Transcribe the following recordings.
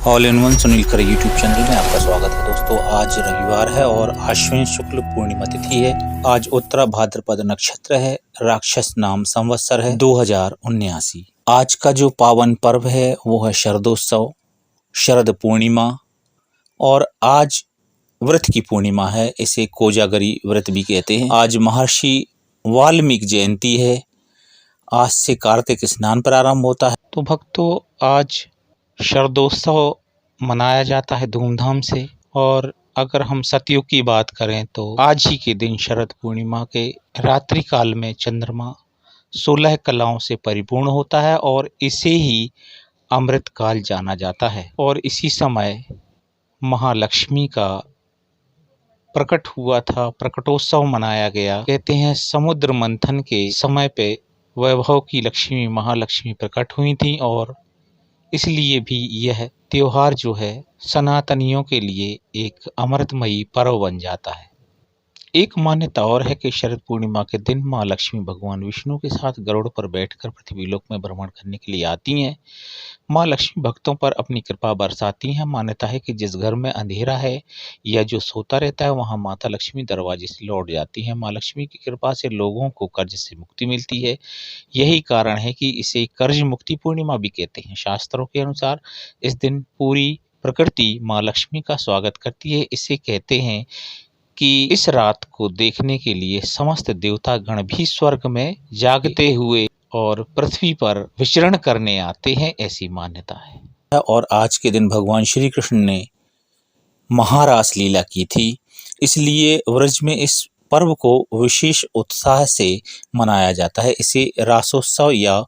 All in one Sunil Khare YouTube channel में आपका स्वागत है। दोस्तों, आज रविवार है और आश्विन शुक्ल पूर्णिमा तिथि है। आज उत्तरा भाद्रपद नक्षत्र है। राक्षस नाम संवत्सर है 2079। आज का जो पावन पर्व है वो है शरदोत्सव, शरद पूर्णिमा। और आज व्रत की पूर्णिमा है, इसे कोजागरी व्रत भी कहते हैं। आज महर्षि वाल्मीकि जयंती है। आज से कार्तिक स्नान प्रारंभ होता है। तो भक्तों, आज शरदोत्सव मनाया जाता है धूमधाम से। और अगर हम सतयुग की बात करें तो आज ही के दिन शरद पूर्णिमा के रात्रि काल में चंद्रमा 16 कलाओं से परिपूर्ण होता है और इसे ही अमृत काल जाना जाता है। और इसी समय महालक्ष्मी का प्रकट हुआ था, प्रकटोत्सव मनाया गया। कहते हैं समुद्र मंथन के समय पे वैभव की लक्ष्मी महालक्ष्मी प्रकट हुई थी और इसलिए भी यह त्योहार जो है सनातनियों के लिए एक अमृतमयी पर्व बन जाता है। एक मान्यता और है कि शरद पूर्णिमा के दिन माँ लक्ष्मी भगवान विष्णु के साथ गरुड़ पर बैठकर पृथ्वीलोक में भ्रमण करने के लिए आती हैं। माँ लक्ष्मी भक्तों पर अपनी कृपा बरसाती हैं। मान्यता है कि जिस घर में अंधेरा है या जो सोता रहता है वहाँ माता लक्ष्मी दरवाजे से लौट जाती हैं। माँ लक्ष्मी की कृपा से लोगों को कर्ज से मुक्ति मिलती है। यही कारण है कि इसे कर्ज मुक्ति पूर्णिमा भी कहते हैं। शास्त्रों के अनुसार इस दिन पूरी प्रकृति माँ लक्ष्मी का स्वागत करती है। इसे कहते हैं कि इस रात को देखने के लिए समस्त देवता गण भी स्वर्ग में जागते हुए और पृथ्वी पर विचरण करने आते हैं, ऐसी मान्यता है। और आज के दिन भगवान श्री कृष्ण ने महारास लीला की थी, इसलिए व्रज में इस पर्व को विशेष उत्साह से मनाया जाता है। इसे रासोत्सव या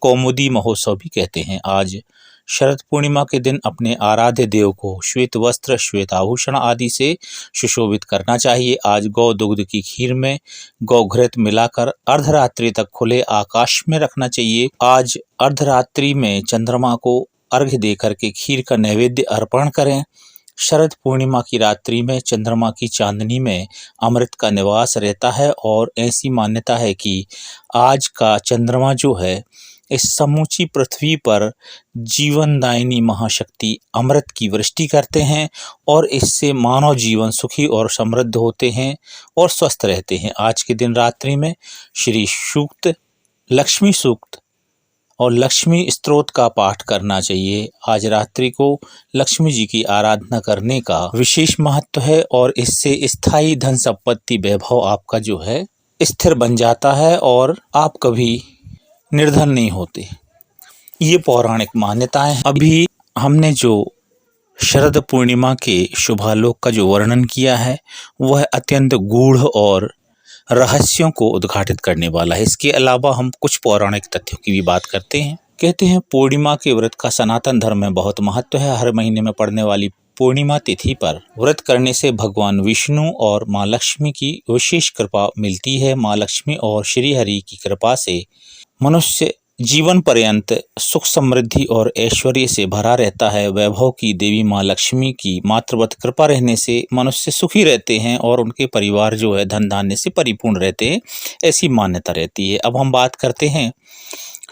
कौमुदी महोत्सव भी कहते हैं। आज शरद पूर्णिमा के दिन अपने आराध्य देव को श्वेत वस्त्र, श्वेत आभूषण आदि से सुशोभित करना चाहिए। आज गौ दुग्ध की खीर में गौघृत मिलाकर अर्धरात्रि तक खुले आकाश में रखना चाहिए। आज अर्धरात्रि में चंद्रमा को अर्घ्य देकर के खीर का नैवेद्य अर्पण करें। शरद पूर्णिमा की रात्रि में चंद्रमा की चांदनी में अमृत का निवास रहता है और ऐसी मान्यता है कि आज का चंद्रमा जो है इस समूची पृथ्वी पर जीवनदायिनी महाशक्ति अमृत की वृष्टि करते हैं और इससे मानव जीवन सुखी और समृद्ध होते हैं और स्वस्थ रहते हैं। आज के दिन रात्रि में श्री सूक्त, लक्ष्मी सूक्त और लक्ष्मी स्तोत्र का पाठ करना चाहिए। आज रात्रि को लक्ष्मी जी की आराधना करने का विशेष महत्व है और इससे स्थायी धन संपत्ति वैभव आपका जो है स्थिर बन जाता है और आप कभी निर्धन नहीं होते। ये पौराणिक मान्यताएं हैं। अभी हमने जो शरद पूर्णिमा के शुभालोक का जो वर्णन किया है वह अत्यंत गूढ़ और रहस्यों को उद्घाटित करने वाला है। इसके अलावा हम कुछ पौराणिक तथ्यों की भी बात करते हैं। कहते हैं पूर्णिमा के व्रत का सनातन धर्म में बहुत महत्व है। हर महीने में पड़ने वाली पूर्णिमा तिथि पर व्रत करने से भगवान विष्णु और माँ लक्ष्मी की विशेष कृपा मिलती है। माँ लक्ष्मी और श्री हरि की कृपा से मनुष्य जीवन पर्यंत सुख समृद्धि और ऐश्वर्य से भरा रहता है। वैभव की देवी माँ लक्ष्मी की मातृवत कृपा रहने से मनुष्य सुखी रहते हैं और उनके परिवार जो है धन धान्य से परिपूर्ण रहते हैं, ऐसी मान्यता रहती है। अब हम बात करते हैं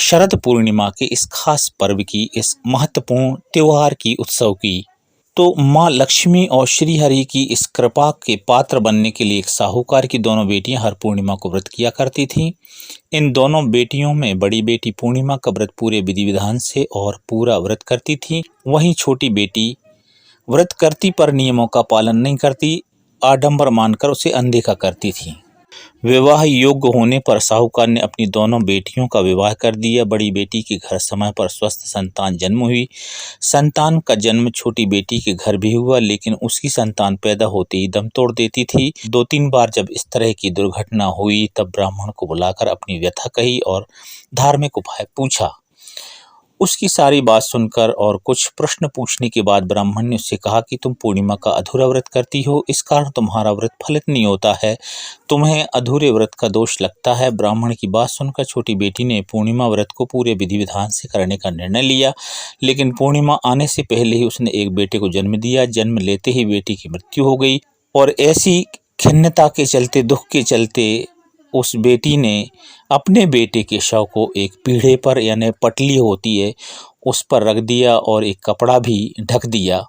शरद पूर्णिमा के इस खास पर्व की, इस महत्वपूर्ण त्योहार की, उत्सव की। तो माँ लक्ष्मी और श्री हरि की इस कृपा के पात्र बनने के लिए एक साहूकार की दोनों बेटियां हर पूर्णिमा को व्रत किया करती थीं। इन दोनों बेटियों में बड़ी बेटी पूर्णिमा का व्रत पूरे विधि विधान से और पूरा व्रत करती थी। वहीं छोटी बेटी व्रत करती पर नियमों का पालन नहीं करती, आडंबर मानकर उसे अनदेखा करती थी। विवाह योग्य होने पर साहूकार ने अपनी दोनों बेटियों का विवाह कर दिया। बड़ी बेटी के घर समय पर स्वस्थ संतान जन्म हुई। संतान का जन्म छोटी बेटी के घर भी हुआ, लेकिन उसकी संतान पैदा होते ही दम तोड़ देती थी। 2-3 बार जब इस तरह की दुर्घटना हुई तब ब्राह्मण को बुलाकर अपनी व्यथा कही और धार्मिक उपाय पूछा। उसकी सारी बात सुनकर और कुछ प्रश्न पूछने के बाद ब्राह्मण ने उससे कहा कि तुम पूर्णिमा का अधूरा व्रत करती हो, इस कारण तुम्हारा व्रत फलित नहीं होता है, तुम्हें अधूरे व्रत का दोष लगता है। ब्राह्मण की बात सुनकर छोटी बेटी ने पूर्णिमा व्रत को पूरे विधि विधान से करने का निर्णय लिया, लेकिन पूर्णिमा आने से पहले ही उसने एक बेटे को जन्म दिया। जन्म लेते ही बेटी की मृत्यु हो गई और ऐसी खिन्नता के चलते, दुख के चलते उस बेटी ने अपने बेटे के शव को एक पीढ़े पर, यानी पटली होती है, उस पर रख दिया और एक कपड़ा भी ढक दिया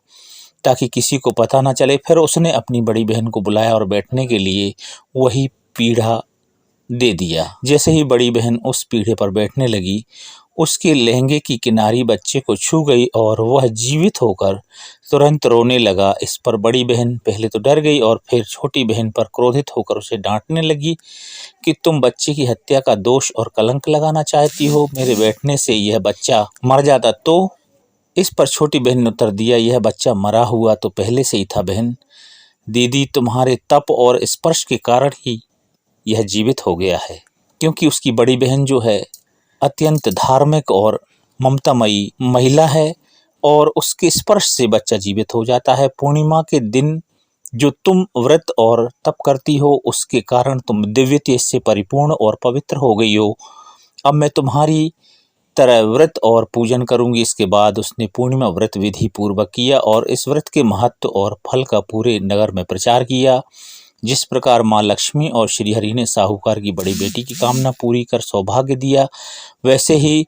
ताकि किसी को पता ना चले। फिर उसने अपनी बड़ी बहन को बुलाया और बैठने के लिए वही पीढ़ा दे दिया। जैसे ही बड़ी बहन उस पीढ़े पर बैठने लगी, उसके लहंगे की किनारी बच्चे को छू गई और वह जीवित होकर तुरंत रोने लगा। इस पर बड़ी बहन पहले तो डर गई और फिर छोटी बहन पर क्रोधित होकर उसे डांटने लगी कि तुम बच्चे की हत्या का दोष और कलंक लगाना चाहती हो, मेरे बैठने से यह बच्चा मर जाता तो। इस पर छोटी बहन ने उत्तर दिया, यह बच्चा मरा हुआ तो पहले से ही था बहन, दीदी तुम्हारे तप और स्पर्श के कारण ही यह जीवित हो गया है। क्योंकि उसकी बड़ी बहन जो है अत्यंत धार्मिक और ममतामयी महिला है और उसके स्पर्श से बच्चा जीवित हो जाता है। पूर्णिमा के दिन जो तुम व्रत और तप करती हो, उसके कारण तुम दिव्य तेज से परिपूर्ण और पवित्र हो गई हो। अब मैं तुम्हारी तरह व्रत और पूजन करूंगी। इसके बाद उसने पूर्णिमा व्रत विधि पूर्वक किया और इस व्रत के महत्व और फल का पूरे नगर में प्रचार किया। जिस प्रकार माँ लक्ष्मी और श्रीहरि ने साहूकार की बड़ी बेटी की कामना पूरी कर सौभाग्य दिया, वैसे ही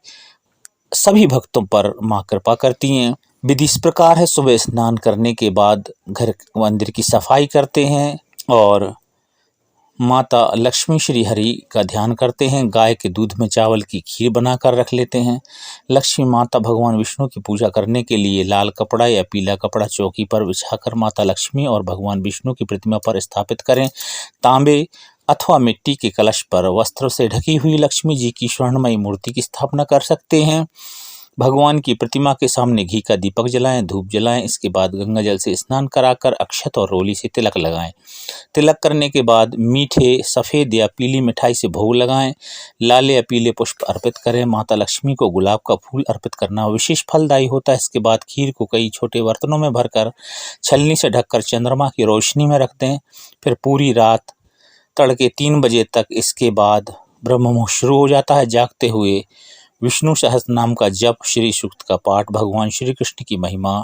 सभी भक्तों पर माँ कृपा करती हैं। विधि इस प्रकार है, सुबह स्नान करने के बाद घर मंदिर की सफाई करते हैं और माता लक्ष्मी श्री हरि का ध्यान करते हैं। गाय के दूध में चावल की खीर बनाकर रख लेते हैं। लक्ष्मी माता भगवान विष्णु की पूजा करने के लिए लाल कपड़ा या पीला कपड़ा चौकी पर बिछाकर माता लक्ष्मी और भगवान विष्णु की प्रतिमा पर स्थापित करें। तांबे अथवा मिट्टी के कलश पर वस्त्र से ढकी हुई लक्ष्मी जी की स्वर्णमयी मूर्ति की स्थापना कर सकते हैं। भगवान की प्रतिमा के सामने घी का दीपक जलाएं, धूप जलाएं। इसके बाद गंगा जल से स्नान कराकर अक्षत और रोली से तिलक लगाएं। तिलक करने के बाद मीठे, सफ़ेद या पीली मिठाई से भोग लगाएं। लाल या पीले पुष्प अर्पित करें। माता लक्ष्मी को गुलाब का फूल अर्पित करना विशेष फलदायी होता है। इसके बाद खीर को कई छोटे बर्तनों में भरकर छलनी से ढककर चंद्रमा की रोशनी में रख दें। फिर पूरी रात तड़के 3 बजे तक इसके बाद ब्रह्म मुहूर्त शुरू हो जाता है। जागते हुए विष्णु सहस्त्र नाम का जप, श्री सूक्त का पाठ, भगवान श्री कृष्ण की महिमा,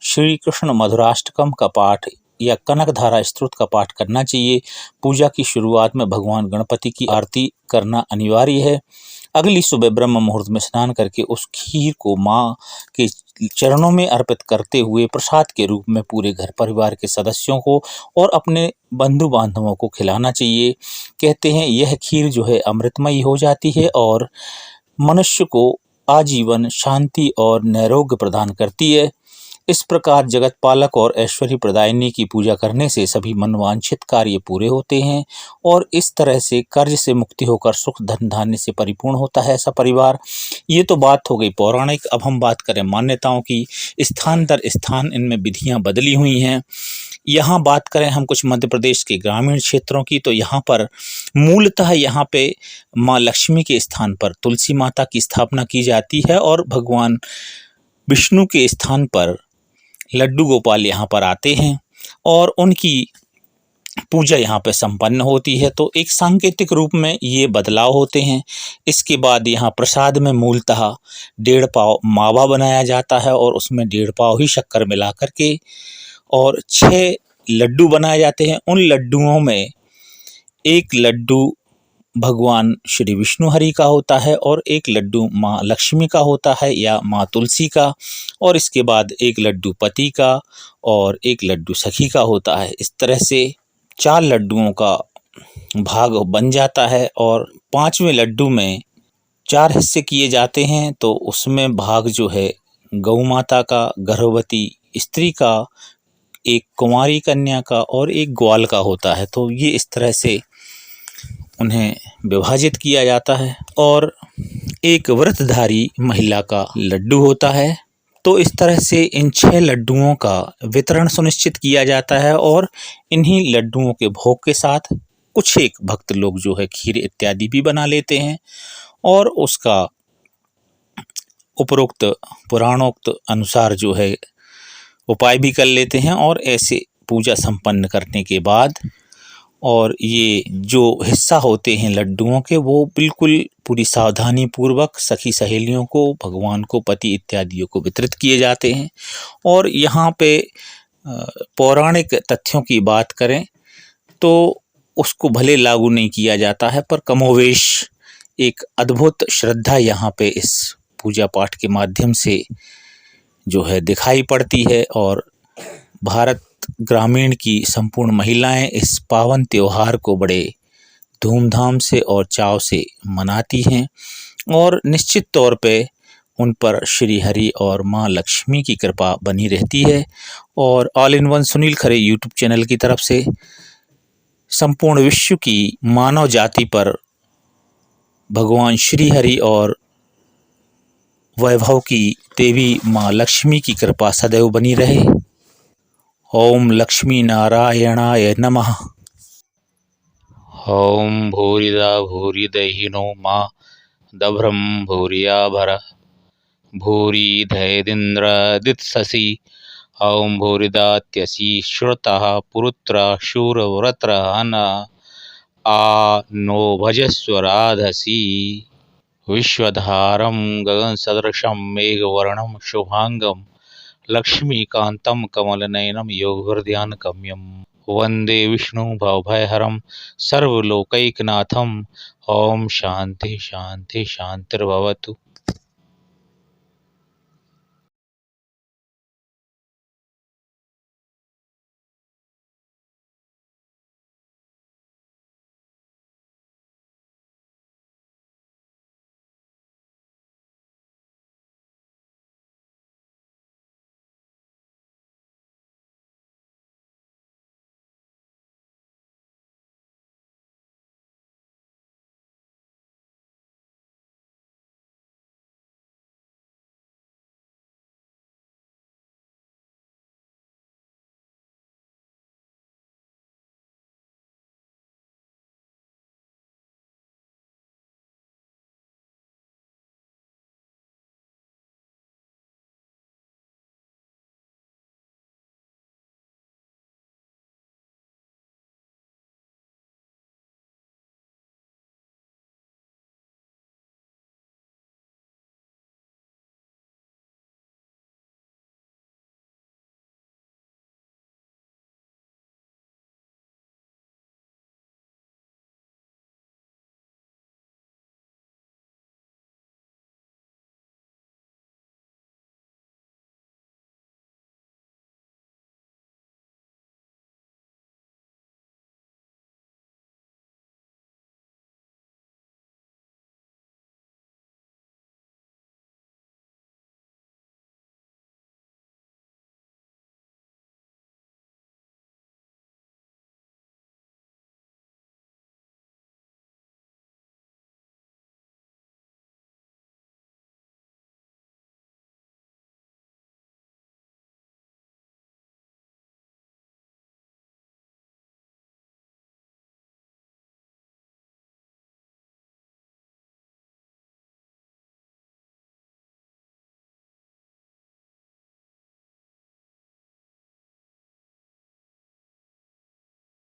श्री कृष्ण मधुराष्टकम का पाठ या कनकधारा स्तोत्र का पाठ करना चाहिए। पूजा की शुरुआत में भगवान गणपति की आरती करना अनिवार्य है। अगली सुबह ब्रह्म मुहूर्त में स्नान करके उस खीर को माँ के चरणों में अर्पित करते हुए प्रसाद के रूप में पूरे घर परिवार के सदस्यों को और अपने बंधु बांधवों को खिलाना चाहिए। कहते हैं यह खीर जो है अमृतमयी हो जाती है और मनुष्य को आजीवन शांति और नैरोग्य प्रदान करती है। इस प्रकार जगत पालक और ऐश्वर्य प्रदायिनी की पूजा करने से सभी मनवांछित कार्य पूरे होते हैं और इस तरह से कर्ज से मुक्ति होकर सुख धन धान्य से परिपूर्ण होता है ऐसा परिवार। ये तो बात हो गई पौराणिक। अब हम बात करें मान्यताओं की। स्थान दर स्थान इनमें विधियां बदली हुई हैं। यहाँ बात करें हम कुछ मध्य प्रदेश के ग्रामीण क्षेत्रों की, तो यहाँ पर मूलतः यहाँ पे माँ लक्ष्मी के स्थान पर तुलसी माता की स्थापना की जाती है और भगवान विष्णु के स्थान पर लड्डू गोपाल यहाँ पर आते हैं और उनकी पूजा यहाँ पे संपन्न होती है। तो एक सांकेतिक रूप में ये बदलाव होते हैं। इसके बाद यहाँ प्रसाद में मूलतः 1.5 पाव मावा बनाया जाता है और उसमें 1.5 पाव ही शक्कर मिला करके और 6 लड्डू बनाए जाते हैं। उन लड्डुओं में एक लड्डू भगवान श्री विष्णु हरि का होता है और एक लड्डू माँ लक्ष्मी का होता है या माँ तुलसी का, और इसके बाद एक लड्डू पति का और एक लड्डू सखी का होता है। इस तरह से 4 लड्डुओं का भाग बन जाता है और 5वें लड्डू में 4 हिस्से किए जाते हैं। तो उसमें भाग जो है गौ माता का, गर्भवती स्त्री का, एक कुंवारी कन्या का और एक ग्वाल का होता है। तो ये इस तरह से उन्हें विभाजित किया जाता है और एक व्रतधारी महिला का लड्डू होता है। तो इस तरह से इन 6 लड्डुओं का वितरण सुनिश्चित किया जाता है और इन्हीं लड्डुओं के भोग के साथ कुछ एक भक्त लोग जो है खीर इत्यादि भी बना लेते हैं और उसका उपरोक्त पुराणोक्त अनुसार जो है उपाय भी कर लेते हैं। और ऐसे पूजा संपन्न करने के बाद और ये जो हिस्सा होते हैं लड्डुओं के, वो बिल्कुल पूरी सावधानी पूर्वक सखी सहेलियों को, भगवान को, पति इत्यादियों को वितरित किए जाते हैं। और यहाँ पे पौराणिक तथ्यों की बात करें तो उसको भले लागू नहीं किया जाता है, पर कमोवेश एक अद्भुत श्रद्धा यहाँ पे इस पूजा पाठ के माध्यम से जो है दिखाई पड़ती है। और भारत ग्रामीण की संपूर्ण महिलाएं इस पावन त्योहार को बड़े धूमधाम से और चाव से मनाती हैं और निश्चित तौर पे उन पर श्री हरि और माँ लक्ष्मी की कृपा बनी रहती है। और all in one Sunil Khare YouTube channel की तरफ से संपूर्ण विश्व की मानव जाति पर भगवान श्री हरि और वैभव की देवी माँ लक्ष्मी की कृपा सदैव बनी रहे। ओम लक्ष्मी नारायणाय नमः। ओम भूरिदा भूरिदहिनो माँ दभ्रम भूरियाभर भूरिधैदिन्द्रदित्ससि ओम भूरिदात्यसि श्रुतः पुरुत्र शूरव्रत्र अन आ नो भजस्व राधसि विश्वधारं गगनसदृशं मेघवर्णं शुभांगं लक्ष्मीकान्तं कमलनयनं योगहृदयानगम्यं वन्दे विष्णु भवभयहरं सर्वलोकैकनाथं। ओम शांति शांति शांतिर्भवतु।